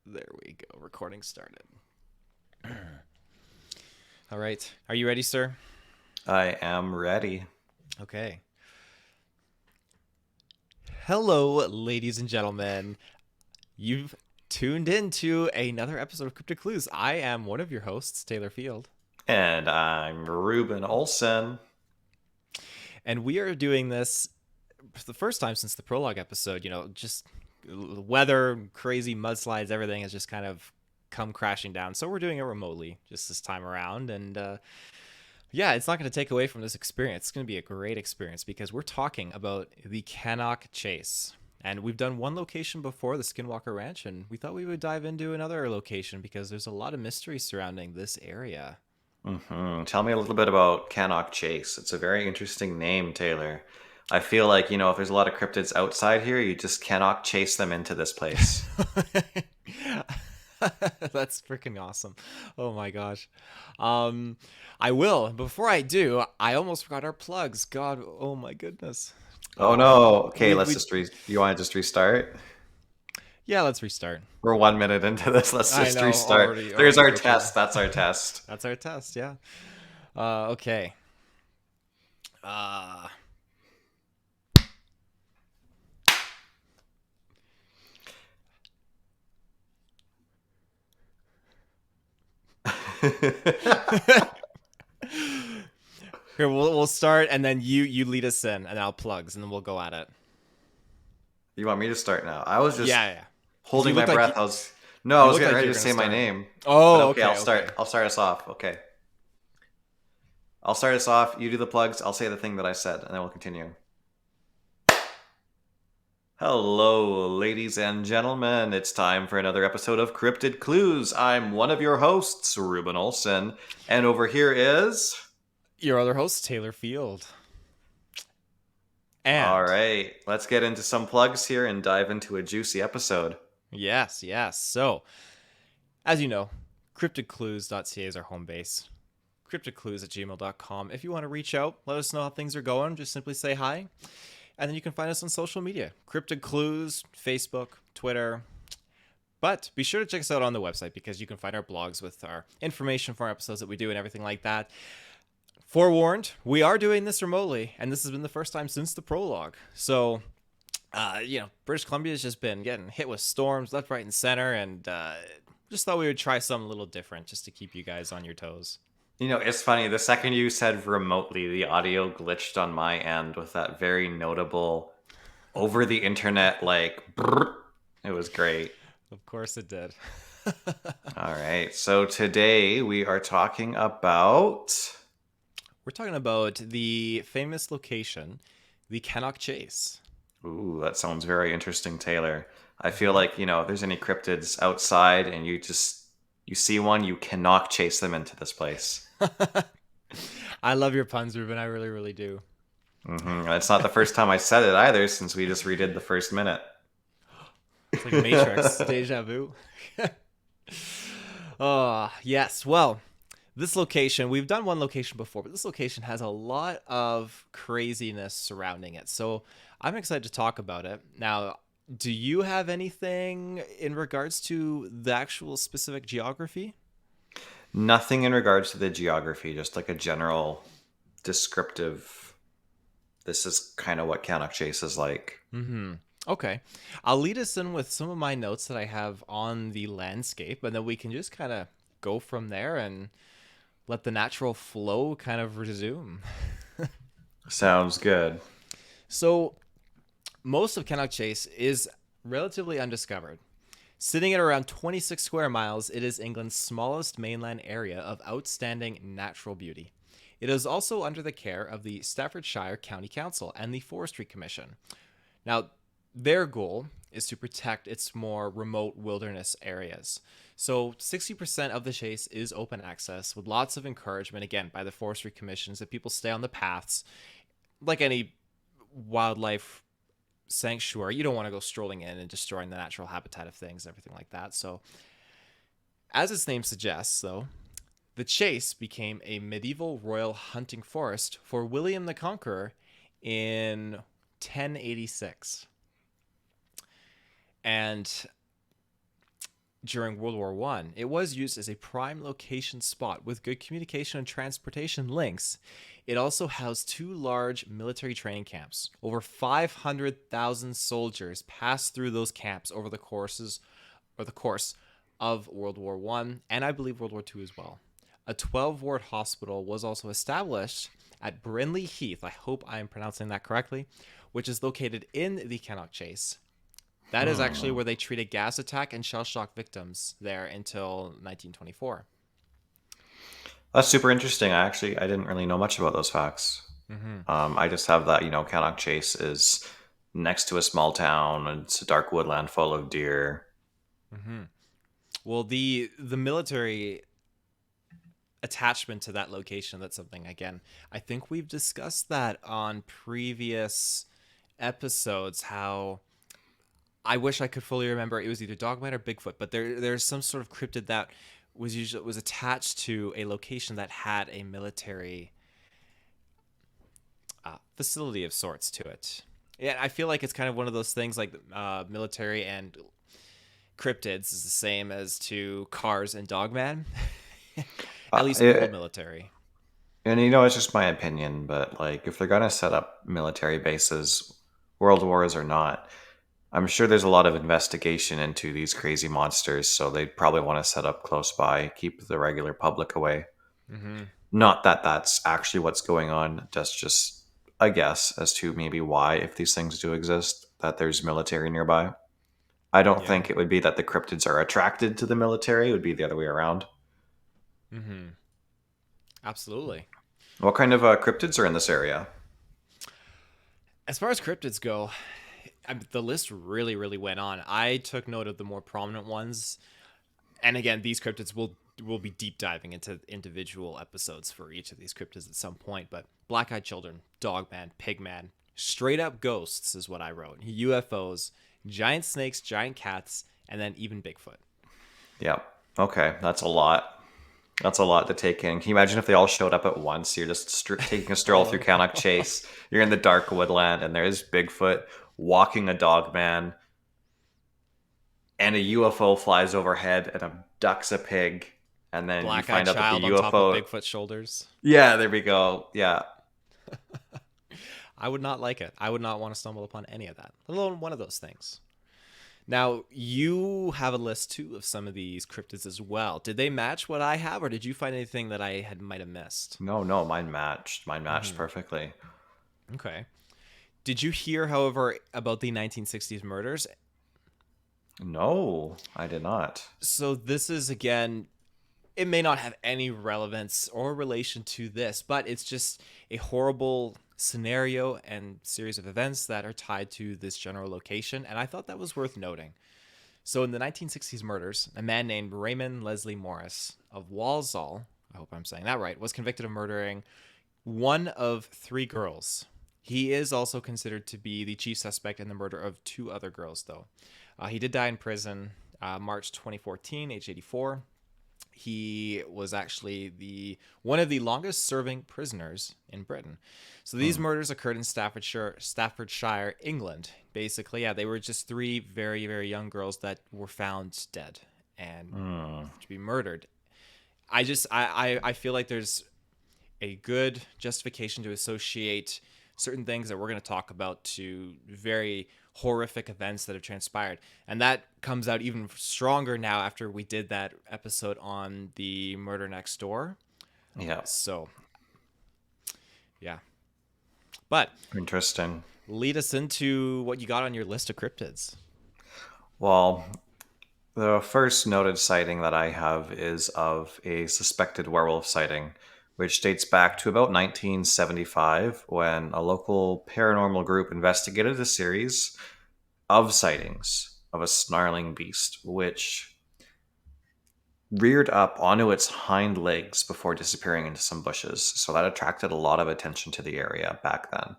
There we go. Recording started. All right. Are you ready, sir? I am ready. Okay. Hello, ladies and gentlemen. You've tuned into another episode of Cryptid Clues. I am one of your hosts, Taylor Field. And I'm Reuben Olson. And we are doing this for the first time since the prologue episode. Just weather, crazy mudslides, everything has just kind of come crashing down. So we're doing it remotely just this time around. And yeah, it's not going to take away from this experience. It's going to be a great experience because we're talking about the Cannock Chase. And we've done one location before, the Skinwalker Ranch, and we thought we would dive into another location because there's a lot of mystery surrounding this area. Tell me a little bit about Cannock Chase. It's a very interesting name, Taylor. I feel like, if there's a lot of cryptids outside here, you just cannot chase them into this place. That's freaking awesome. Oh my gosh. I will. Before I do, I almost forgot our plugs. God, oh my goodness. Oh no. Okay, We let's we just you want to just restart? Yeah, let's restart. We're 1 minute into this. Let's I just know, restart. already There's our glitching. test. That's our test. That's our test, yeah. Okay. Uh Here, we'll start, and then you lead us in, and I'll plugs, and then we'll go at it. You want me to start now? I was just Yeah, yeah. Because you holding my look like breath. I you was look getting like ready you're to gonna say my start. name. But Oh, okay, okay, I'll okay. start. I'll start us off. Okay. I'll start us off. You do the plugs. I'll say the thing that I said, and then we'll continue. Hello, ladies and gentlemen. It's time for another episode of Cryptid Clues. I'm one of your hosts, Reuben Olson, and over here is. Your other host, Taylor Field. All And right, let's get into some plugs here and dive into a juicy episode. yes, yes. So, as you know, CryptidClues.ca is our home base. CryptidClues@gmail.com. If you want to reach out, let us know how things are going. Just simply say hi. And then you can find us on social media. Cryptid Clues, Facebook, Twitter. But be sure to check us out on the website because you can find our blogs with our information for our episodes that we do and everything like that. Forewarned, we are doing this remotely, and this has been the first time since the prologue. So, British Columbia has just been getting hit with storms left, right, and center, and just thought we would try something a little different just to keep you guys on your toes. It's funny. The second you said remotely, the audio glitched on my end with that very notable over the internet, like, brrr. It was great. Of course it did. All right. So today we are talking about. We're talking about the famous location, the Cannock Chase. Ooh, that sounds very interesting, Taylor. I feel like, if there's any cryptids outside and you see one, you cannot chase them into this place. I love your puns, Ruben. I really, really do. It's not the first time I said it either, since we just redid the first minute. It's like Matrix, deja vu. Oh, yes. Well, this location, we've done one location before, but this location has a lot of craziness surrounding it. So I'm excited to talk about it. Now, do you have anything in regards to the actual specific geography? Nothing in regards to the geography, just like a general descriptive. This is kind of what Cannock Chase is like. Mm-hmm. Okay. I'll lead us in with some of my notes that I have on the landscape, and then we can just kind of go from there and let the natural flow kind of resume. Sounds good. So, most of Cannock Chase is relatively undiscovered. Sitting at around 26 square miles, it is England's smallest mainland area of outstanding natural beauty. It is also under the care of the Staffordshire County Council and the Forestry Commission. Now, their goal is to protect its more remote wilderness areas. So 60% of the chase is open access with lots of encouragement, again, by the Forestry Commissions that people stay on the paths. Like any wildlife sanctuary, you don't want to go strolling in and destroying the natural habitat of things, everything like that. So, as its name suggests, though, the chase became a medieval royal hunting forest for William the Conqueror in 1086. And during World War One. It was used as a prime location spot with good communication and transportation links. It also housed two large military training camps. Over 500,000 soldiers passed through those camps over the course of World War One and I believe World War Two as well. A 12-ward hospital was also established at Brinley Heath. I hope I am pronouncing that correctly, which is located in the Cannock Chase. That is actually Hmm. where they treated gas attack and shell shock victims there until 1924. That's super interesting. I didn't really know much about those facts. Mm-hmm. I just have that, Cannock Chase is next to a small town and it's a dark woodland full of deer. Mm-hmm. Well, the military attachment to that location, that's something, again, I think we've discussed that on previous episodes, how I wish I could fully remember it was either Dogman or Bigfoot, but there's some sort of cryptid that was attached to a location that had a military facility of sorts to it. Yeah, I feel like it's kind of one of those things like military and cryptids is the same as to Cars and Dogman, at least old It, military. and it's just my opinion, but like if they're gonna set up military bases, world wars or not, I'm sure there's a lot of investigation into these crazy monsters, so they'd probably want to set up close by, keep the regular public away. Mm-hmm. Not that that's actually what's going on. That's just a guess as to maybe why, if these things do exist, that there's military nearby. I don't Yeah. think it would be that the cryptids are attracted to the military. It would be the other way around. Mm-hmm. Absolutely. What kind of cryptids are in this area? As far as cryptids go, the list really, really went on. I took note of the more prominent ones, and again, these cryptids will be deep diving into individual episodes for each of these cryptids at some point. But black-eyed children, dogman, pigman, straight up ghosts is what I wrote. UFOs, giant snakes, giant cats, and then even Bigfoot. Yeah. Okay, that's a lot. That's a lot to take in. Can you imagine if they all showed up at once? You're just taking a stroll through Oh, Cannock Chase. You're in the dark woodland, and there's Bigfoot walking a dog man, and a UFO flies overhead and abducts a pig, and then you black-eyed find out that the child on top of UFO. Bigfoot's shoulders. Yeah, there we go. Yeah. I would not like it. I would not want to stumble upon any of that, let alone one of those things. Now, you have a list too of some of these cryptids as well. Did they match what I have, or did you find anything that I had might have missed? No, no, mine matched. Mine matched Hmm. perfectly. Okay. Did you hear, however, about the 1960s murders? No, I did not. So this is again, it may not have any relevance or relation to this, but it's just a horrible scenario and series of events that are tied to this general location, and I thought that was worth noting. So in the 1960s murders, a man named Raymond Leslie Morris of Walsall, I hope I'm saying that right, was convicted of murdering one of three girls. He is also considered to be the chief suspect in the murder of two other girls, though. He did die in prison March 2014, age 84. He was actually the one of the longest serving prisoners in Britain. So these Hmm. murders occurred in Staffordshire, England. Basically, yeah, they were just three very, very young girls that were found dead and Hmm. to be murdered. I feel like there's a good justification to associate certain things that we're going to talk about to very horrific events that have transpired. And that comes out even stronger now after we did that episode on the murder next door. Yeah. So, yeah. But Interesting. lead us into what you got on your list of cryptids. Well, the first noted sighting that I have is of a suspected werewolf sighting, which dates back to about 1975 when a local paranormal group investigated a series of sightings of a snarling beast, which reared up onto its hind legs before disappearing into some bushes. So that attracted a lot of attention to the area back then.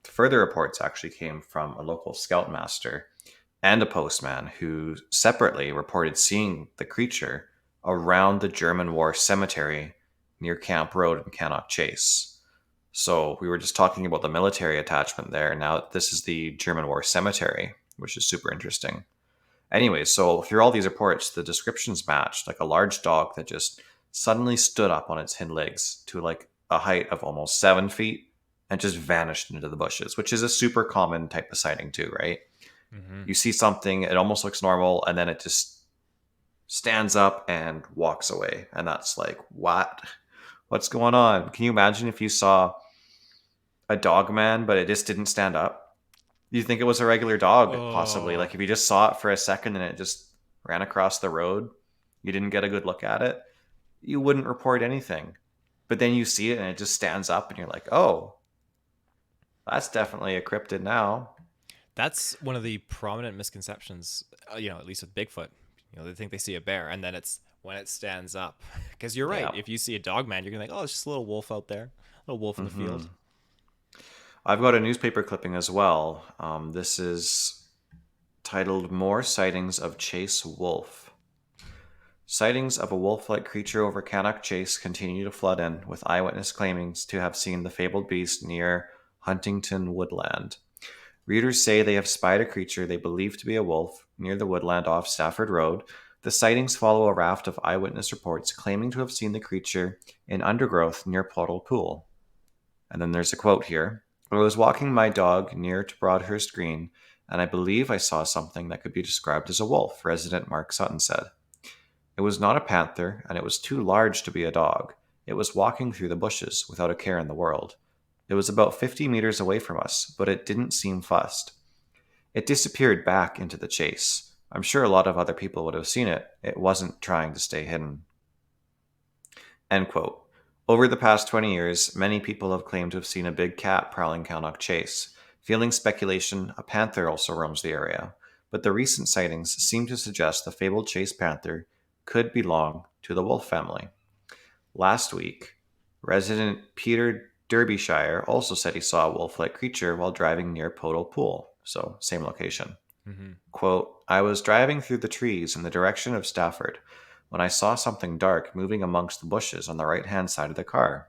Further reports actually came from a local scoutmaster and a postman who separately reported seeing the creature around the German War cemetery near Camp Road in Cannock Chase. So we were just talking about the military attachment there. Now this is the German War cemetery, which is super interesting. Anyway, so through all these reports, the descriptions matched like a large dog that just suddenly stood up on its hind legs to like a height of almost 7 feet and just vanished into the bushes, which is a super common type of sighting too, right? Hmm. You see something, it almost looks normal, and then it just stands up and walks away. And that's like, what? What's going on? Can you imagine if you saw a dog man, but it just didn't stand up? You think it was a regular dog, possibly. Oh, Like if you just saw it for a second and it just ran across the road, you didn't get a good look at it, you wouldn't report anything. But then you see it and it just stands up and you're like, oh, that's definitely a cryptid now. that's one of the prominent misconceptions. At least with Bigfoot, they think they see a bear, and then it's when it stands up. Because you're right. Yeah. If you see a dog man, you're gonna think, oh, it's just a little wolf out there, a little wolf in the Hmm. field. I've got a newspaper clipping as well. This is titled More Sightings of Chase Wolf. Sightings of a wolf like creature over Cannock Chase continue to flood in, with eyewitness claiming to have seen the fabled beast near Huntington Woodland. Readers say they have spied a creature they believe to be a wolf near the woodland off Stafford Road. The sightings follow a raft of eyewitness reports claiming to have seen the creature in undergrowth near Puddle Pool. And then there's a quote here. I was walking my dog near to Broadhurst Green, and I believe I saw something that could be described as a wolf, resident Mark Sutton said. It was not a panther, and it was too large to be a dog. It was walking through the bushes without a care in the world. It was about 50 meters away from us, but it didn't seem fussed. It disappeared back into the chase. I'm sure a lot of other people would have seen it. It wasn't trying to stay hidden. End quote. Over the past 20 years, many people have claimed to have seen a big cat prowling Cannock Chase. Fueling speculation, a panther also roams the area. But the recent sightings seem to suggest the fabled chase panther could belong to the wolf family. Last week, resident Peter Derbyshire also said he saw a wolf like creature while driving near Podal Pool, so same location. Hmm. Quote, I was driving through the trees in the direction of Stafford when I saw something dark moving amongst the bushes on the right hand side of the car.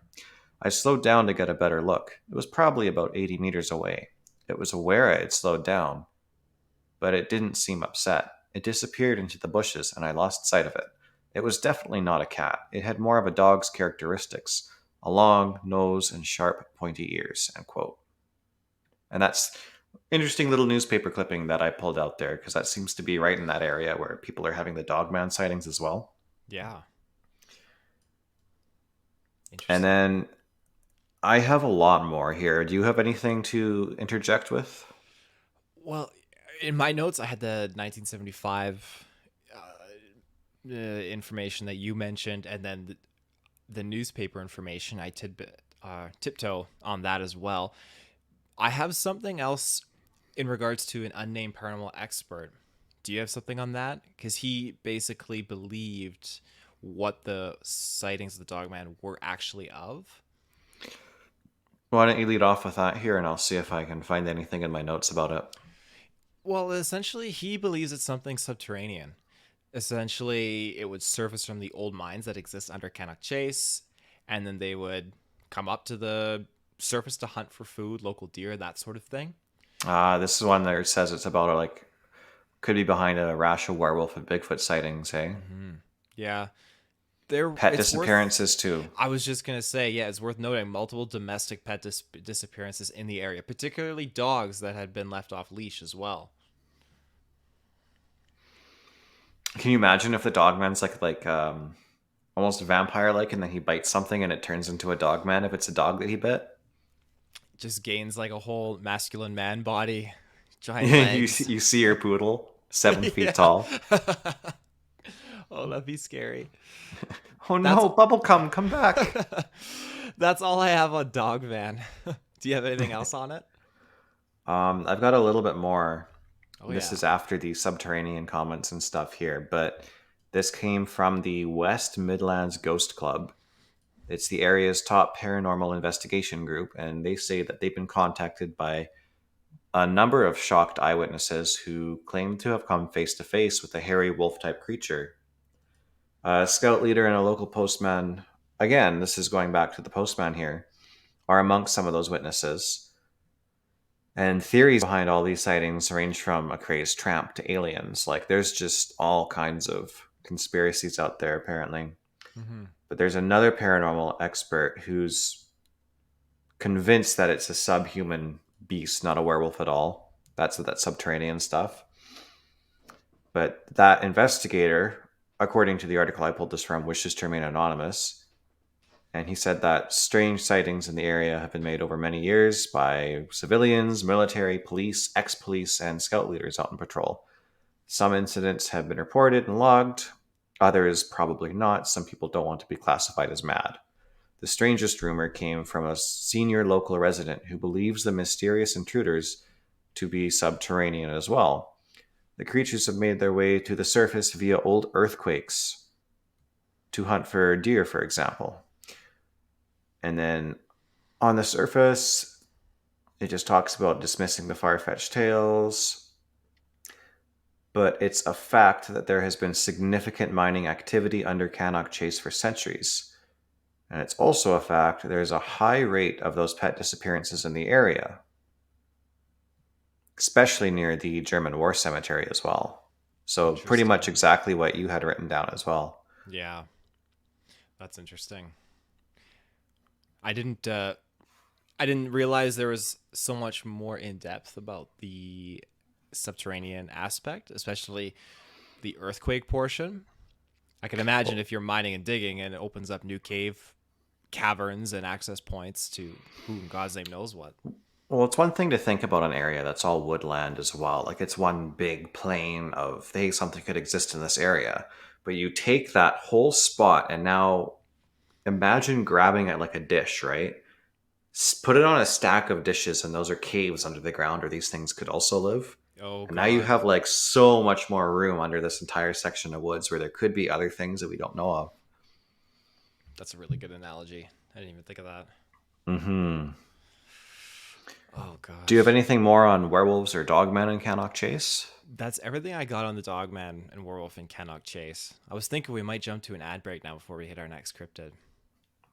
I slowed down to get a better look. It was probably about 80 meters away. It was aware I had slowed down, but it didn't seem upset. It disappeared into the bushes and I lost sight of it. It was definitely not a cat. It had more of a dog's characteristics, a long nose and sharp, pointy ears. End quote. And that's interesting little newspaper clipping that I pulled out there because that seems to be right in that area where people are having the dogman sightings as well. Yeah, And interesting. then I have a lot more here. Do you have anything to interject with? Well, in my notes, I had the 1975 information that you mentioned, and then the newspaper information. I tiptoe on that as well. I have something else in regards to an unnamed paranormal expert. Do you have something on that? Because he basically believed what the sightings of the dogman were actually of. Why don't you lead off with that here and I'll see if I can find anything in my notes about it. Well, essentially, he believes it's something subterranean. Essentially, it would surface from the old mines that exist under Cannock Chase, and then they would come up to the surface to hunt for food, local deer, that sort of thing. This is one that says it's about like could be behind a rash of werewolf and Bigfoot sightings, eh? Hmm. Yeah, there. Pet It's worth. disappearances too. I was just gonna say, yeah, it's worth noting multiple domestic pet disappearances in the area, particularly dogs that had been left off leash as well. Can you imagine if the dogman's like almost vampire like and then he bites something and it turns into a dogman if it's a dog that he bit? Just gains like a whole masculine man body, giant you legs. you see your poodle 7 feet Yeah. tall. Oh, that'd be scary. Oh That's no, Bubblegum, come back. that's all I have on Dog Van. Do you have anything else on it? I've got a little bit more. Oh This yeah. is after the subterranean comments and stuff here, but this came from the West Midlands Ghost Club. It's the area's top paranormal investigation group, and they say that they've been contacted by a number of shocked eyewitnesses who claim to have come face to face with a hairy wolf type creature. A scout leader and a local postman, again, this is going back to the postman here, are amongst some of those witnesses. And theories behind all these sightings range from a crazed tramp to aliens. Like, there's just all kinds of conspiracies out there, apparently. Mm-hmm. But there's another paranormal expert who's convinced that it's a subhuman beast, not a werewolf at all. That's that subterranean stuff. But that investigator, according to the article I pulled this from, wishes to remain anonymous. And he said that strange sightings in the area have been made over many years by civilians, military, police, ex police, and scout leaders out on patrol. Some incidents have been reported and logged, others probably not. Some people don't want to be classified as mad. The strangest rumor came from a senior local resident who believes the mysterious intruders to be subterranean as well. The creatures have made their way to the surface via old earthquakes to hunt for deer, for example. And then on the surface, it just talks about dismissing the far fetched tales, but it's a fact that there has been significant mining activity under Cannock Chase for centuries. And it's also a fact there's a high rate of those pet disappearances in the area, especially near the German War Cemetery as well. So, pretty much Interesting. exactly what you had written down as well. Yeah, that's interesting. I didn't. I didn't realize there was so much more in depth about the subterranean aspect, especially the earthquake portion. I can imagine Well, if you're mining and digging and it opens up new cave caverns and access points to who in God's name knows what. well, it's one thing to think about an area that's all woodland as well. Like, it's one big plain of, hey, something could exist in this area. But you take that whole spot and now imagine grabbing it like a dish, right? Put it on a stack of dishes, and those are caves under the ground where these things could also live. Oh And now you God, have like so much more room under this entire section of woods where there could be other things that we don't know of. that's a really good analogy. I didn't even think of that. Hmm. Oh Do you have gosh, anything more on werewolves or dogmen in Cannock Chase? that's everything I got on the Dogman and Werewolf in Cannock Chase. I was thinking we might jump to an ad break now before we hit our next cryptid.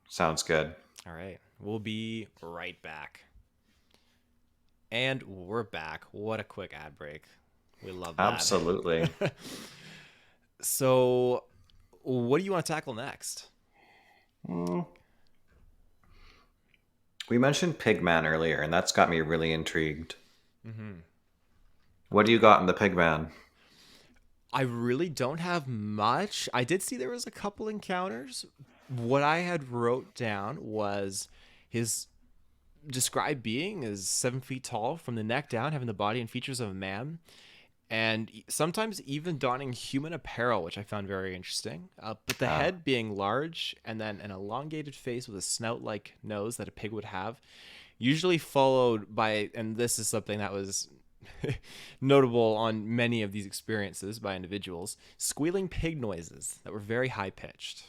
Sounds good. All right, we'll be right back. And we're back. What a quick ad break. We love that. Absolutely. So, what do you want to tackle next? Mm. We mentioned Pigman earlier, and that's got me really intrigued. Hmm. What do you got in the Pigman? I really don't have much. I did see there was a couple encounters. What I had wrote down was his described being is 7 feet tall from the neck down, having the body and features of a man, and sometimes even donning human apparel, which I found very interesting. But the Ah, head being large and then an elongated face with a snout like nose that a pig would have, usually followed by, and this is something that was notable on many of these experiences by individuals, squealing pig noises that were very high pitched.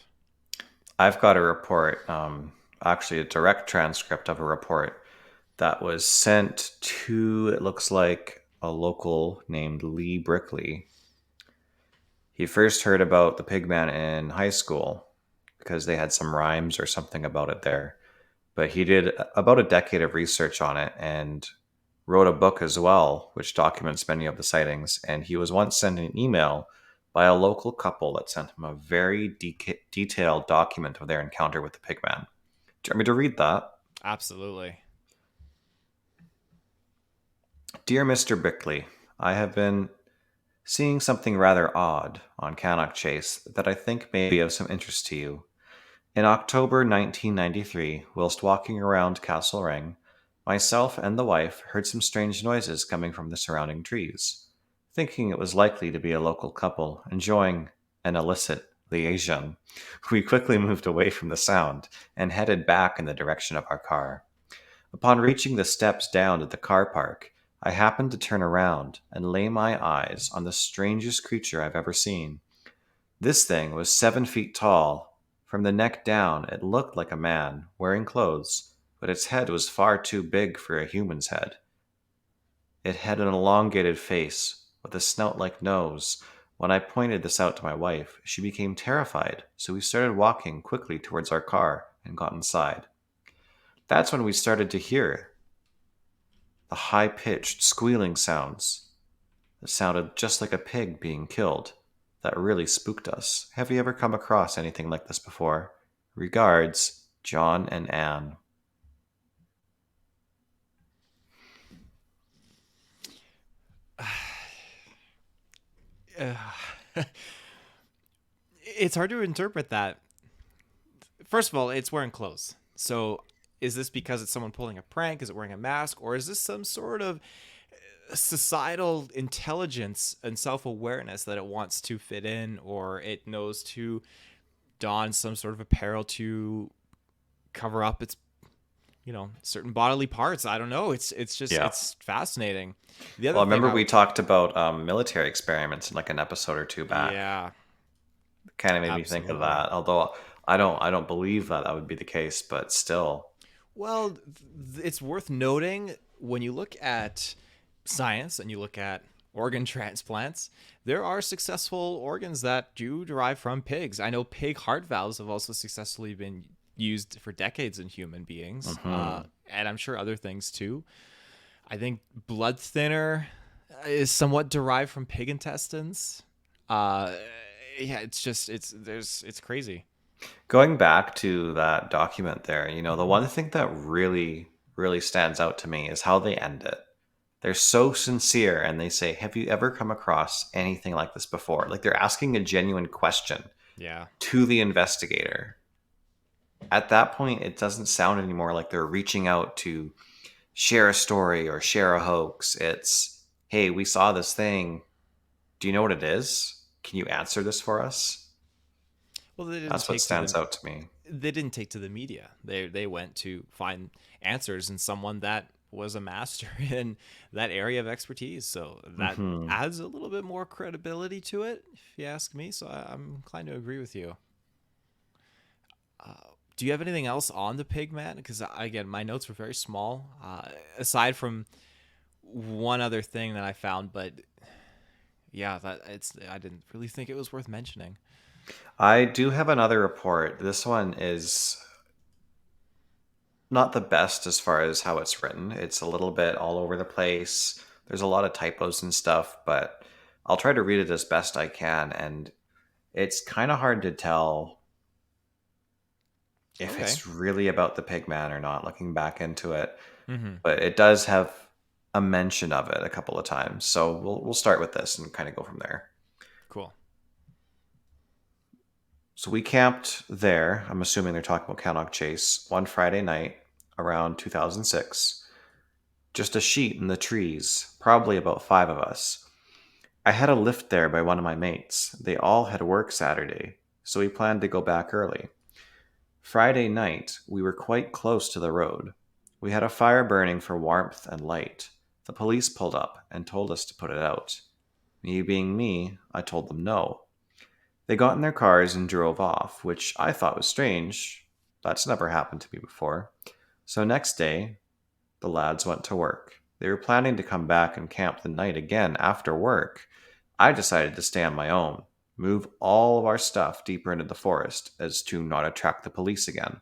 I've got a report, actually a direct transcript of a report that was sent to, it looks like, a local named Lee Brickley. He first heard about the Pigman in high school because they had some rhymes or something about it there. But he did about a decade of research on it and wrote a book as well, which documents many of the sightings. And he was once sent an email by a local couple that sent him a very detailed document of their encounter with the Pigman. Do you want me to read that? Absolutely. Dear Mr. Brickley, I have been seeing something rather odd on Cannock Chase that I think may be of some interest to you. In October 1993, whilst walking around Castle Ring, myself and the wife heard some strange noises coming from the surrounding trees. Thinking it was likely to be a local couple enjoying an illicit liaison, we quickly moved away from the sound and headed back in the direction of our car. Upon reaching the steps down to the car park, I happened to turn around and lay my eyes on the strangest creature I've ever seen. This thing was 7 feet tall. From the neck down, it looked like a man, wearing clothes, but its head was far too big for a human's head. It had an elongated face, with a snout like nose. When I pointed this out to my wife, she became terrified, so we started walking quickly towards our car and got inside. That's when we started to hear the high pitched squealing sounds that sounded just like a pig being killed. That really spooked us. Have you ever come across anything like this before? Regards, John and Anne. It's hard to interpret that. First of all, it's wearing clothes. So is this because it's someone pulling a prank? Is it wearing a mask? Or is this some sort of societal intelligence and self-awareness that it wants to fit in, or it knows to don some sort of apparel to cover up its certain bodily parts? I don't know. It's just Yeah. it's fascinating. The other Well, I thing remember I we talked about military experiments in like an episode or two back. Yeah, Kind of made me think of absolutely. that. Although I don't believe that that would be the case, but still. Well, it's worth noting when you look at science and you look at organ transplants, there are successful organs that do derive from pigs. I know pig heart valves have also successfully been used for decades in human beings, Hmm. and I'm sure other things too. I think blood thinner is somewhat derived from pig intestines. Uh, yeah, it's crazy. Going back to that document there, the one thing that really stands out to me is how they end it. They're so sincere and they say, "Have you ever come across anything like this before?" Like they're asking a genuine question Yeah. to the investigator. At that point, it doesn't sound anymore like they're reaching out to share a story or share a hoax. It's, "Hey, we saw this thing. Do you know what it is? Can you answer this for us?" Well, That's what stands out to me. they didn't take to the media. They went to find answers in someone that was a master in that area of expertise. So that Hmm. adds a little bit more credibility to it, if you ask me. So I'm inclined to agree with you. Do you have anything else on the pig man? Because again, my notes were very small. Aside from one other thing that I found, but yeah, that it's I didn't really think it was worth mentioning. I do have another report. This one is not the best as far as how it's written. It's a little bit all over the place. There's a lot of typos and stuff, but I'll try to read it as best I can. And it's kind of hard to tell if Okay. it's really about the pig man or not, looking back into it. Mm-hmm. But it does have a mention of it a couple of times. So we'll start with this and kind of go from there. Cool. So we camped there. I'm assuming they're talking about Cannock Chase one Friday night around 2006. Just a sheet in the trees, probably about five of us. I had a lift there by one of my mates. They all had work Saturday, so we planned to go back early. Friday night, we were quite close to the road. We had a fire burning for warmth and light. The police pulled up and told us to put it out. Me being me, I told them no. They got in their cars and drove off, which I thought was strange. That's never happened to me before. So next day, the lads went to work. They were planning to come back and camp the night again after work. I decided to stay on my own, move all of our stuff deeper into the forest as to not attract the police again.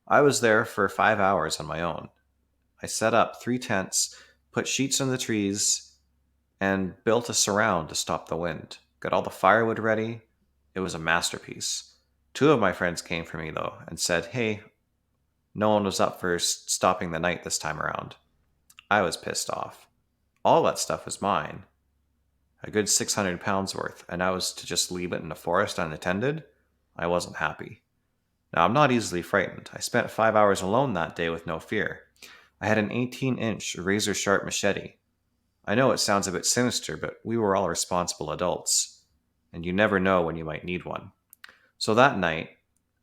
I was there for 5 hours on my own. I set up three tents, put sheets in the trees, and built a surround to stop the wind. Got all the firewood ready. It was a masterpiece. Two of my friends came for me though and said, "Hey, no one was up for stopping the night this time around." I was pissed off. All that stuff was mine, a good 600 pounds worth, and I was to just leave it in the forest unattended? I wasn't happy. Now, I'm not easily frightened. I spent 5 hours alone that day with no fear. I had an 18-inch razor sharp machete. I know it sounds a bit sinister, but we were all responsible adults, and you never know when you might need one. So that night,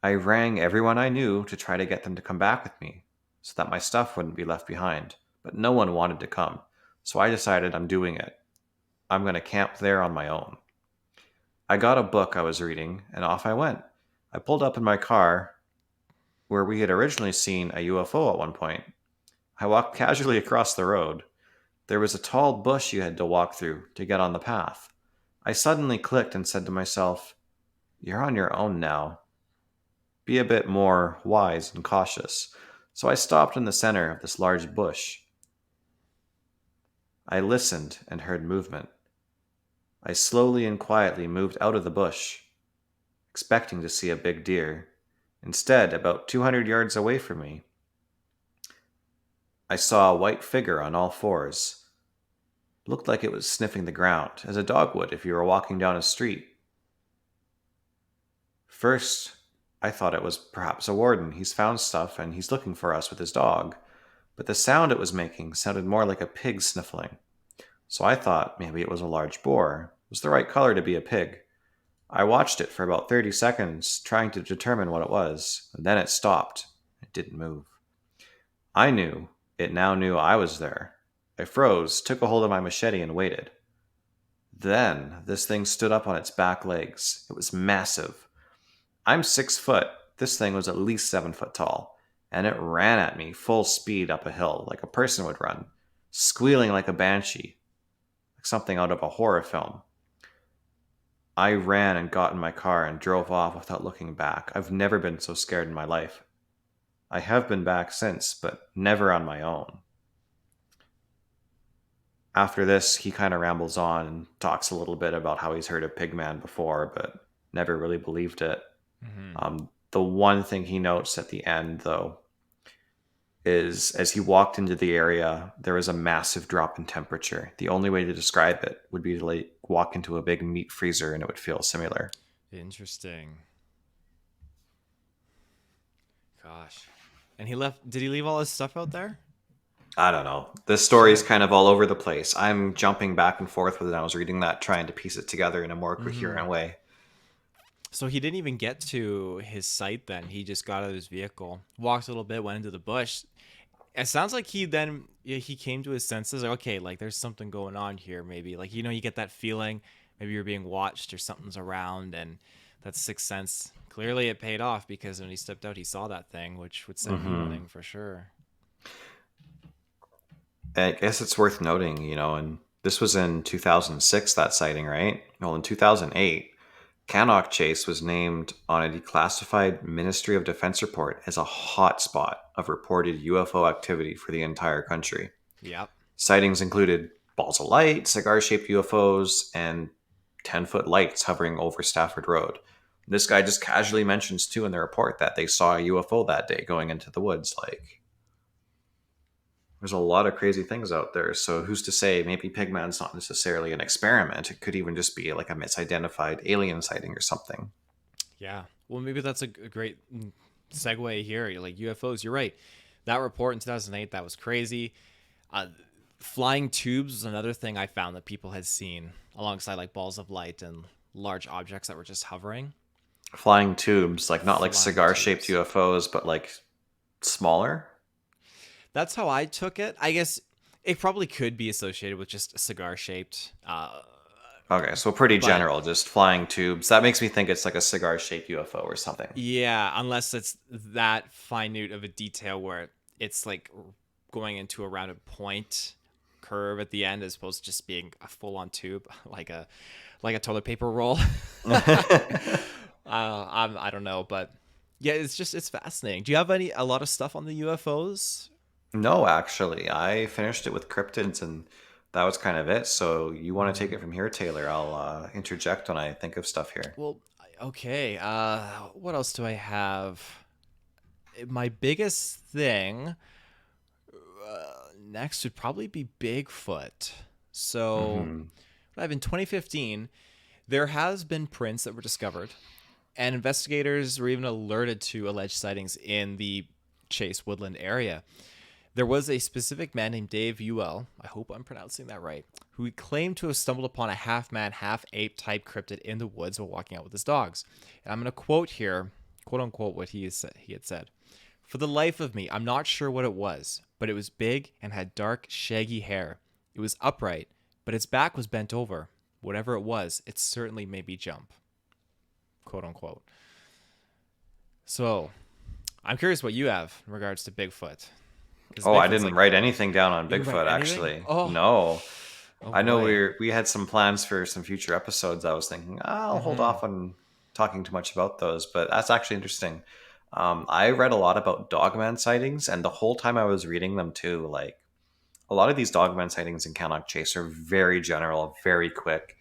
I rang everyone I knew to try to get them to come back with me so that my stuff wouldn't be left behind, but no one wanted to come. So I decided I'm doing it. I'm going to camp there on my own. I got a book I was reading, and off I went. I pulled up in my car where we had originally seen a UFO at one point. I walked casually across the road. There was a tall bush you had to walk through to get on the path. I suddenly clicked and said to myself, "You're on your own now. Be a bit more wise and cautious." So I stopped in the center of this large bush. I listened and heard movement. I slowly and quietly moved out of the bush, expecting to see a big deer. Instead, about 200 yards away from me, I saw a white figure on all fours. Looked like it was sniffing the ground, as a dog would if you were walking down a street. First, I thought it was perhaps a warden. He's found stuff and he's looking for us with his dog. But the sound it was making sounded more like a pig sniffling. So I thought maybe it was a large boar. It was the right color to be a pig. I watched it for about 30 seconds, trying to determine what it was, and then it stopped. It didn't move. I knew it now knew I was there. I froze, took a hold of my machete, and waited. Then this thing stood up on its back legs. It was massive. I'm 6 foot. This thing was at least 7 foot tall, and it ran at me full speed up a hill like a person would run, squealing like a banshee, like something out of a horror film. I ran and got in my car and drove off without looking back. I've never been so scared in my life. I have been back since, but never on my own. After this, he kind of rambles on and talks a little bit about how he's heard of Pigman before, but never really believed it. Mm-hmm. The one thing he notes at the end, though, is as he walked into the area, there was a massive drop in temperature. The only way to describe it would be to like walk into a big meat freezer and it would feel similar. Interesting. Gosh. And he left. Did he leave all his stuff out there? I don't know. This story is Shit. kind of all over the place. I'm jumping back and forth with it. I was reading that, trying to piece it together in a more Mm-hmm. coherent way. So he didn't even get to his site then. He just got out of his vehicle, walked a little bit, went into the bush. It sounds like he then yeah, he came to his senses. Like, okay, like there's something going on here. Maybe like you get that feeling. Maybe you're being watched or something's around, and that sixth sense. Clearly, it paid off because when he stepped out, he saw that thing, which would send me Hmm. running for sure. I guess it's worth noting, and this was in 2006, that sighting, right? Well, in 2008, Cannock Chase was named on a declassified Ministry of Defense report as a hotspot of reported UFO activity for the entire country. Yep. Sightings included balls of light, cigar shaped UFOs, and 10-foot lights hovering over Stafford Road. This guy just casually mentions, too, in the report that they saw a UFO that day going into the woods. Like, there's a lot of crazy things out there. So who's to say maybe Pigman's not necessarily an experiment? It could even just be like a misidentified alien sighting or something. Yeah. Well, maybe that's a great segue here. You're like UFOs. You're right. That report in 2008, that was crazy. Uh, Flying tubes was another thing I found that people had seen alongside like balls of light and large objects that were just hovering. Flying tubes, like not like Flying cigar shaped tubes. UFOs, but like smaller. That's how I took it. I guess it probably could be associated with just a cigar shaped. Okay, so pretty But general, just flying tubes. That makes me think it's like a cigar shaped UFO or something. yeah, unless it's that minute of a detail where it's like going into a rounded point curve at the end as opposed to just being a full on tube like a toilet paper roll. I don't know, but yeah, it's fascinating. Do you have a lot of stuff on the UFOs? No, actually, I finished it with cryptids, and that was kind of it. So you want to take Hmm. it from here, Taylor? I'll interject when I think of stuff here. Well, okay. What else do I have? My biggest thing next would probably be Bigfoot. So, Hmm. in 2015, there has been prints that were discovered, and investigators were even alerted to alleged sightings in the Chase Woodland area. There was a specific man named Dave Ewell, I hope I'm pronouncing that right, who claimed to have stumbled upon a half man, half ape type cryptid in the woods while walking out with his dogs. And I'm going to quote here, quote unquote, what he had said. For the life of me, I'm not sure what it was, but it was big and had dark, shaggy hair. It was upright, but its back was bent over. Whatever it was, it certainly made me jump, quote unquote. So, I'm curious what you have in regards to Bigfoot. Because Oh, I Bigfoot's didn't like, write anything down on you didn't write Bigfoot, anything? actually. Oh, No. oh I know boy. we had some plans for some future episodes. I was thinking, I'll hold Mm-hmm. off on talking too much about those, but that's actually interesting. I read a lot about dogman sightings, and the whole time I was reading them too, like a lot of these dogman sightings in Cannock Chase are very general, very quick.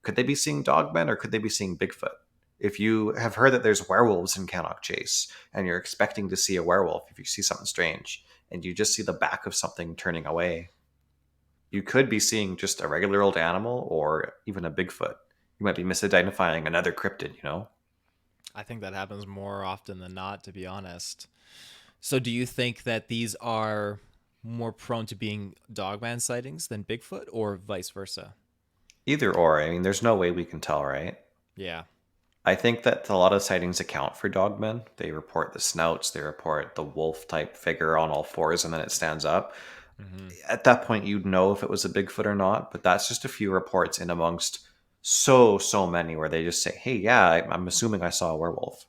Could they be seeing dogmen or could they be seeing Bigfoot? If you have heard that there's werewolves in Cannock Chase and you're expecting to see a werewolf, if you see something strange and you just see the back of something turning away, you could be seeing just a regular old animal or even a Bigfoot. You might be misidentifying another cryptid, you know? I think that happens more often than not, to be honest. So do you think that these are more prone to being dogman sightings than Bigfoot, or vice versa? Either or. I mean, there's no way we can tell, right? Yeah. I think that a lot of sightings account for dogmen. They report the snouts, they report the wolf type figure on all fours, and then it stands up. Hmm. At that point, you'd know if it was a Bigfoot or not, but that's just a few reports in amongst so many where they just say, hey, yeah, I'm assuming I saw a werewolf.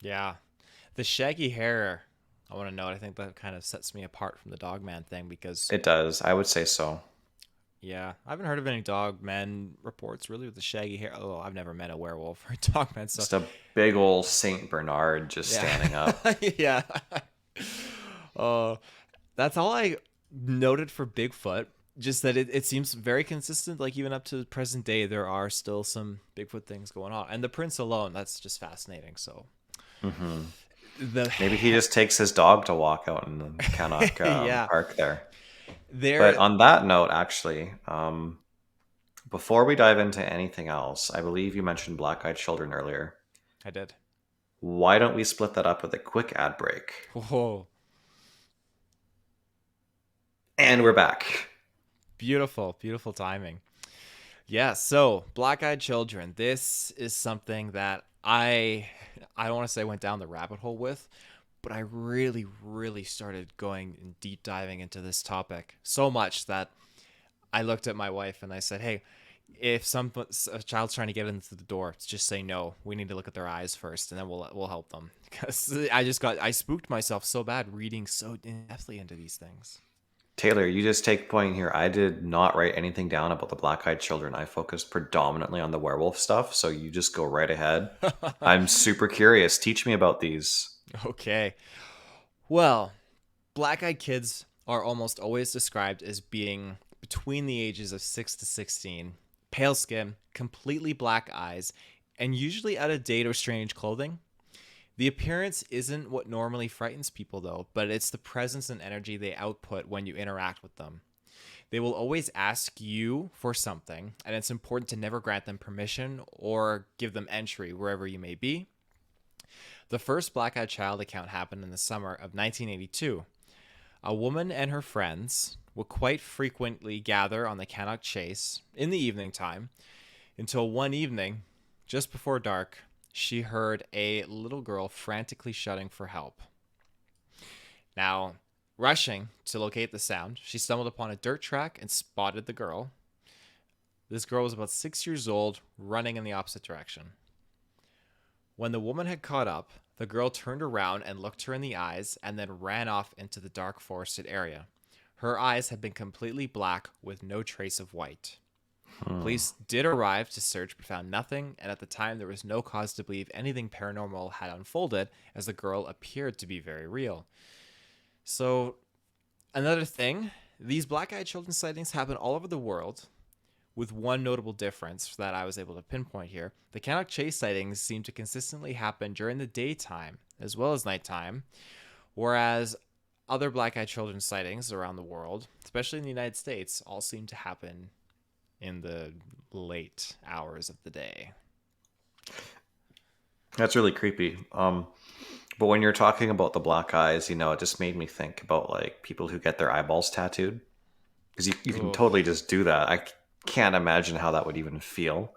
Yeah. The shaggy hair, I want to note, I think that kind of sets me apart from the dogman thing because, It does. I would say so. yeah, I haven't heard of any dogman reports really with the shaggy hair. Oh, I've never met a werewolf or a dogman, so Just a big old Saint Bernard just yeah. standing up. Yeah. Uh, that's all I noted for Bigfoot. Just that it seems very consistent. Like even up to the present day, there are still some Bigfoot things going on. And the prince alone, that's just fascinating. So Hmm. the Maybe he just takes his dog to walk out in the Cannock yeah, Park there. But there on that note, actually, before we dive into anything else, I believe you mentioned black eyed children earlier. I did. Why don't we split that up with a quick ad break? Whoa, And we're back. beautiful, beautiful timing. Yeah, so Black Eyed Children. This is something that I don't want to say went down the rabbit hole with, but I really, really started going and deep diving into this topic so much that I looked at my wife and I said, "Hey, if a child's trying to get into the door, just say no. We need to look at their eyes first, and then we'll help them." Because I spooked myself so bad reading so in-depthly into these things. Taylor, you just take point here. I did not write anything down about the black eyed children. I focused predominantly on the werewolf stuff, so you just go right ahead. I'm super curious. Teach me about these. Okay. Well, black-eyed kids are almost always described as being between the ages of 6 to 16, pale skin, completely black eyes, and usually out of date or strange clothing. The appearance isn't what normally frightens people, though, but it's the presence and energy they output when you interact with them. They will always ask you for something, and it's important to never grant them permission or give them entry wherever you may be. The first Black Eyed Child account happened in the summer of 1982. A woman and her friends would quite frequently gather on the Cannock Chase in the evening time until one evening, just before dark, she heard a little girl frantically shouting for help. Now, rushing to locate the sound, she stumbled upon a dirt track and spotted the girl. This girl was about 6 years old, running in the opposite direction. When the woman had caught up, the girl turned around and looked her in the eyes and then ran off into the dark forested area. Her eyes had been completely black with no trace of white. Hmm. Police did arrive to search but found nothing, and at the time there was no cause to believe anything paranormal had unfolded as the girl appeared to be very real. So, another thing, these black eyed children sightings happen all over the world, with one notable difference that I was able to pinpoint here. The Cannock Chase sightings seem to consistently happen during the daytime as well as nighttime, whereas other black eyed children sightings around the world, especially in the United States, all seem to happen in the late hours of the day. That's really creepy. But when you're talking about the black eyes, it just made me think about like people who get their eyeballs tattooed because you can Oof. totally just do that. Can't imagine how that would even feel.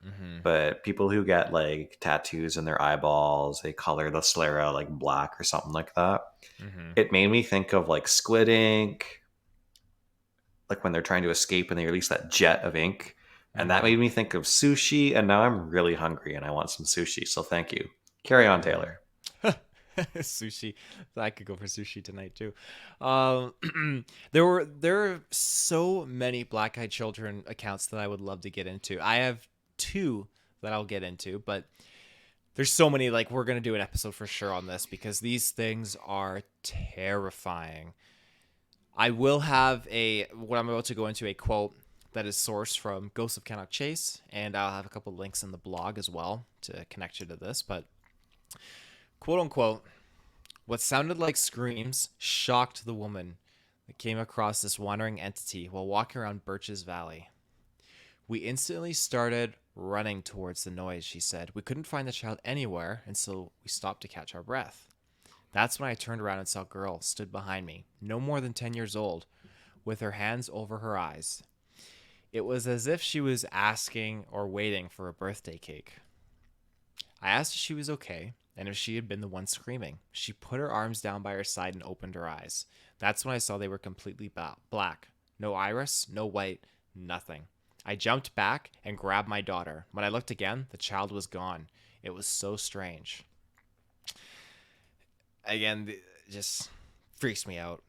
Mm-hmm. But people who get like tattoos in their eyeballs, they color the sclera like black or something like that. Mm-hmm. It made me think of like squid ink, like when they're trying to escape and they release that jet of ink. And that Mm-hmm. made me think of sushi. And now I'm really hungry and I want some sushi. So thank you. Carry on, Mm-hmm. Taylor. Sushi. I could go for sushi tonight too. There are so many Black Eyed Children accounts that I would love to get into. I have two that I'll get into, but there's so many. Like we're gonna do an episode for sure on this because these things are terrifying. I will have what I'm about to go into a quote that is sourced from Ghosts of Cannock Chase, and I'll have a couple links in the blog as well to connect you to this. But quote unquote, what sounded like screams shocked the woman that came across this wandering entity while walking around Birch's Valley. We instantly started running towards the noise, she said. We couldn't find the child anywhere, and so we stopped to catch our breath. That's when I turned around and saw a girl stood behind me, no more than 10 years old, with her hands over her eyes. It was as if she was asking or waiting for a birthday cake. I asked if she was okay and if she had been the one screaming. She put her arms down by her side and opened her eyes. That's when I saw they were completely black. No iris, no white, nothing. I jumped back and grabbed my daughter. When I looked again, the child was gone. It was so strange. Again, just freaks me out.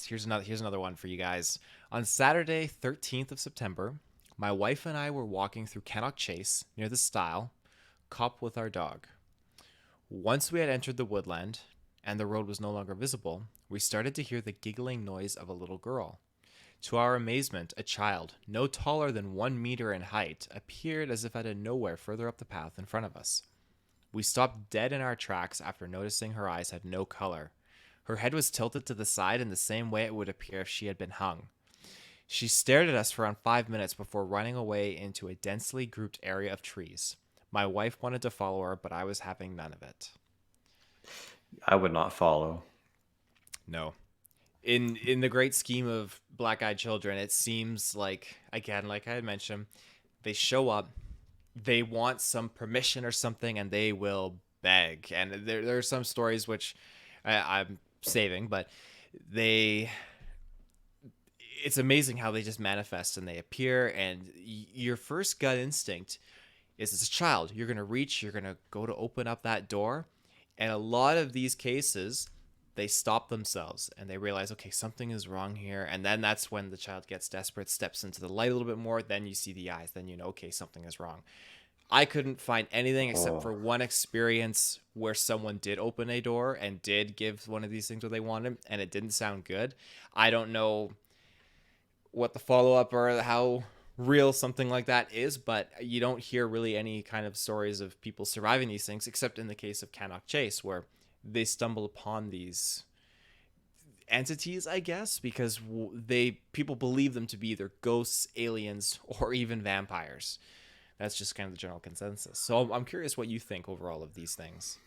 Here's another one for you guys. On Saturday, 13th of September, my wife and I were walking through Cannock Chase near the stile, cop with our dog. Once we had entered the woodland and the road was no longer visible, we started to hear the giggling noise of a little girl. To our amazement, a child, no taller than 1 meter in height, appeared as if out of nowhere further up the path in front of us. We stopped dead in our tracks after noticing her eyes had no color. Her head was tilted to the side in the same way it would appear if she had been hung. She stared at us for around 5 minutes before running away into a densely grouped area of trees. My wife wanted to follow her, but I was having none of it. I would not follow. No. In the great scheme of black-eyed children, it seems like, again, like I had mentioned, they show up, they want some permission or something, and they will beg. And there are some stories which I'm saving, but they it's amazing how they just manifest and they appear, and your first gut instinct is, as a child, you're going to reach, you're going to go to open up that door, and a lot of these cases, they stop themselves and they realize, okay, something is wrong here, and then that's when the child gets desperate, steps into the light a little bit more, then you see the eyes, then you know, okay, something is wrong. I couldn't find anything except Oh, for one experience where someone did open a door and did give one of these things what they wanted, and it didn't sound good. I don't know what the follow up or how real something like that is, but you don't hear really any kind of stories of people surviving these things, except in the case of Cannock Chase, where they stumble upon these entities, I guess, because they people believe them to be either ghosts, aliens, or even vampires. That's just kind of the general consensus. So I'm curious what you think overall of these things.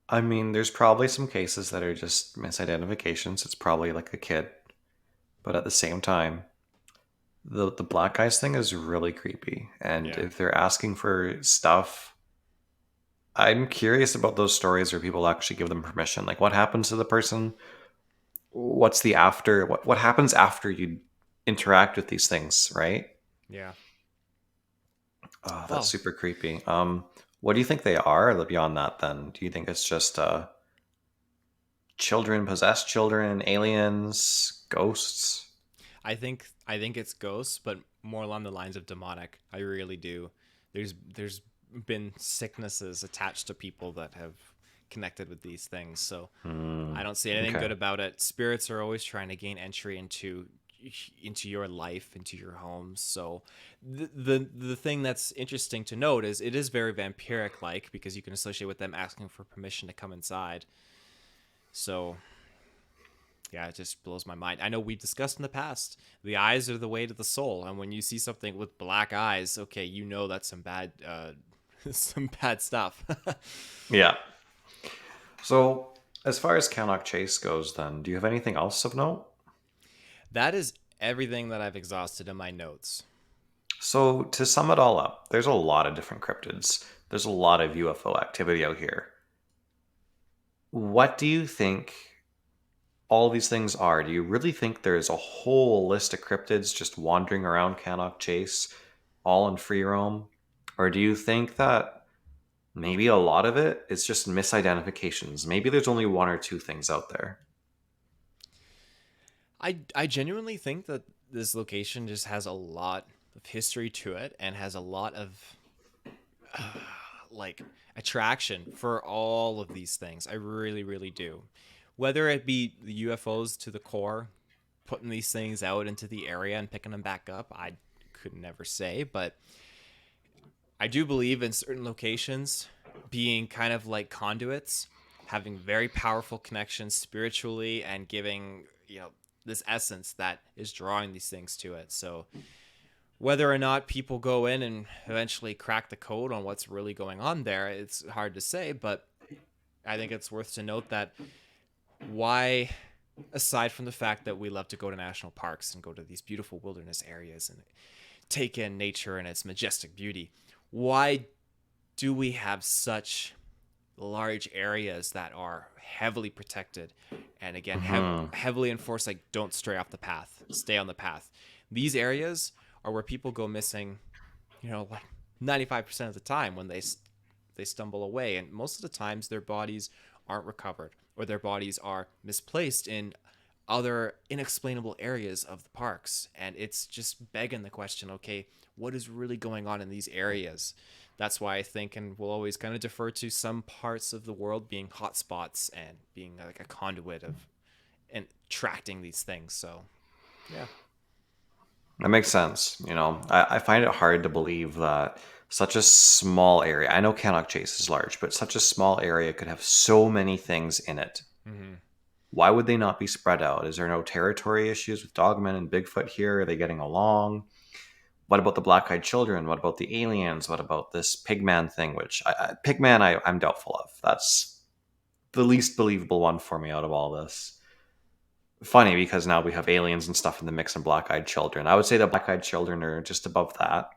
I mean, there's probably some cases that are just misidentifications. It's probably like a kid, but at the same time, the black eyes thing is really creepy. And Yeah. if they're asking for stuff, I'm curious about those stories where people actually give them permission. Like, what happens to the person? What's the after? What happens after you interact with these things? Right? Yeah. Oh, that's Well, super creepy. What do you think they are beyond that? Then, do you think it's just children, possessed children, aliens, ghosts? I think it's ghosts, but more along the lines of demonic. I really do. There's been sicknesses attached to people that have connected with these things. So Hmm. I don't see anything Okay. good about it. Spirits are always trying to gain entry into your life, into your home. So the thing that's interesting to note is it is very vampiric like, because you can associate with them asking for permission to come inside. So yeah, it just blows my mind. I know we discussed in the past, the eyes are the way to the soul, and when you see something with black eyes, okay, you know that's some bad some bad stuff. Yeah. So, as far as Cannock Chase goes, then, do you have anything else of note? That is everything that I've exhausted in my notes. So, to sum it all up, there's a lot of different cryptids. There's a lot of UFO activity out here. What do you think all these things are? Do you really think there's a whole list of cryptids just wandering around Cannock Chase, all in free roam? Or do you think that maybe a lot of it is just misidentifications? Maybe there's only one or two things out there. I genuinely think that this location just has a lot of history to it and has a lot of like attraction for all of these things. I really, really do. Whether it be the UFOs to the core, putting these things out into the area and picking them back up, I could never say. But I do believe in certain locations being kind of like conduits, having very powerful connections spiritually and giving, this essence that is drawing these things to it. So whether or not people go in and eventually crack the code on what's really going on there, it's hard to say, but I think it's worth to note that why, aside from the fact that we love to go to national parks and go to these beautiful wilderness areas and take in nature and its majestic beauty, why do we have such large areas that are heavily protected and again Hmm. heavily enforced, like don't stray off the path, stay on the path? These areas are where people go missing, like 95% of the time when they stumble away, and most of the times their bodies aren't recovered or their bodies are misplaced in other inexplainable areas of the parks, and it's just begging the question, okay, what is really going on in these areas? That's why I think, and we'll always kind of defer to some parts of the world being hotspots and being like a conduit of and attracting these things. So yeah. That makes sense. I find it hard to believe that such a small area, I know Cannock Chase is large, but such a small area could have so many things in it. Hmm. Why would they not be spread out? Is there no territory issues with Dogman and Bigfoot here? Are they getting along? What about the black-eyed children? What about the aliens? What about this pigman thing? Which pigman, I'm doubtful of. That's the least believable one for me out of all this. Funny because now we have aliens and stuff in the mix and black-eyed children. I would say the black-eyed children are just above that,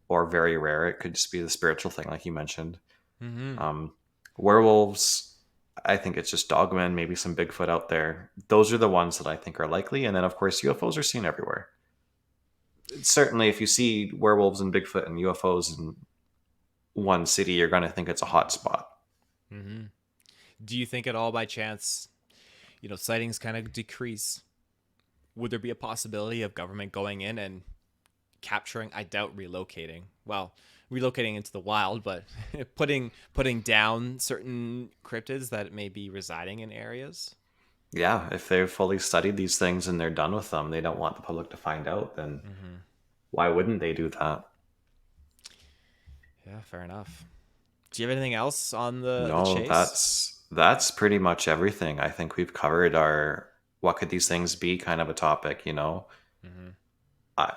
or very rare. It could just be the spiritual thing, like you mentioned. Hmm. Um, Werewolves, I think it's just Dogman, maybe some Bigfoot out there. Those are the ones that I think are likely. And then, of course, UFOs are seen everywhere. Certainly, if you see werewolves and Bigfoot and UFOs in one city, you're going to think it's a hot spot. Hmm. Do you think at all by chance, sightings kind of decrease? Would there be a possibility of government going in and capturing? I doubt relocating. Well, relocating into the wild, but putting down certain cryptids that may be residing in areas. Yeah, if they've fully studied these things and they're done with them, they don't want the public to find out, then Hmm. why wouldn't they do that? Yeah, fair enough. Do you have anything else on the No, chase? that's pretty much everything. I think we've covered our what could these things be kind of a topic. Hmm.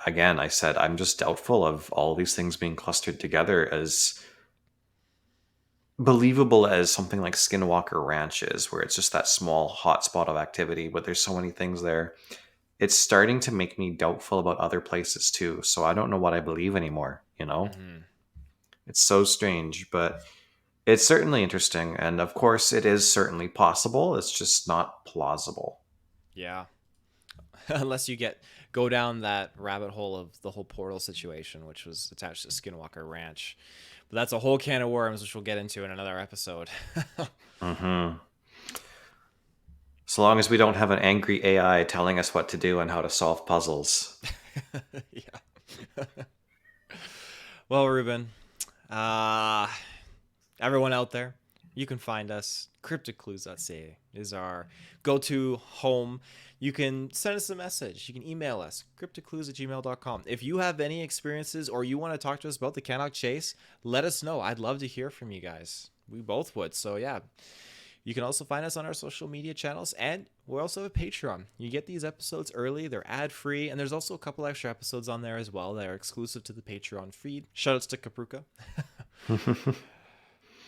Again, I said I'm just doubtful of all these things being clustered together as believable as something like Skinwalker Ranch is, where it's just that small hotspot of activity, but there's so many things there. It's starting to make me doubtful about other places too. So I don't know what I believe anymore. Hmm. It's so strange, but it's certainly interesting. And of course, it is certainly possible. It's just not plausible. Yeah. Unless you go down that rabbit hole of the whole portal situation, which was attached to Skinwalker Ranch. But that's a whole can of worms, which we'll get into in another episode. Hmm. So long as we don't have an angry AI telling us what to do and how to solve puzzles. Yeah. Well, Ruben, uh, everyone out there, you can find us. CryptidClues.ca is our go-to home. You can send us a message. You can email us, cryptidclues@gmail.com. If you have any experiences or you want to talk to us about the Cannock Chase, let us know. I'd love to hear from you guys. We both would. So, yeah. You can also find us on our social media channels, and we also have a Patreon. You get these episodes early, they're ad-free, and there's also a couple extra episodes on there as well that are exclusive to the Patreon feed. Shoutouts to Kapruka.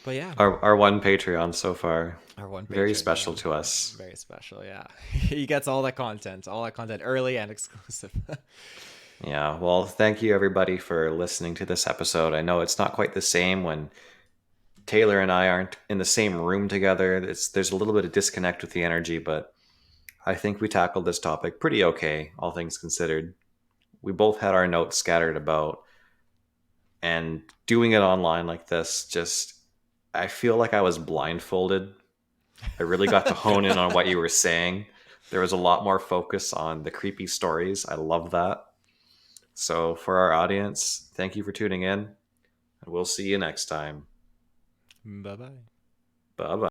But yeah, Our one Patreon so far. our one Very patron, special to us. very special, yeah. He gets all that content early and exclusive. Yeah, well, thank you everybody for listening to this episode. I know it's not quite the same when Taylor and I aren't in the same room together. There's a little bit of disconnect with the energy, but I think we tackled this topic pretty okay, all things considered. We both had our notes scattered about, and doing it online like this, just I feel like I was blindfolded. I really got to hone in on what you were saying. There was a lot more focus on the creepy stories. I love that. So, for our audience, thank you for tuning in, and we'll see you next time. Bye bye. Bye bye.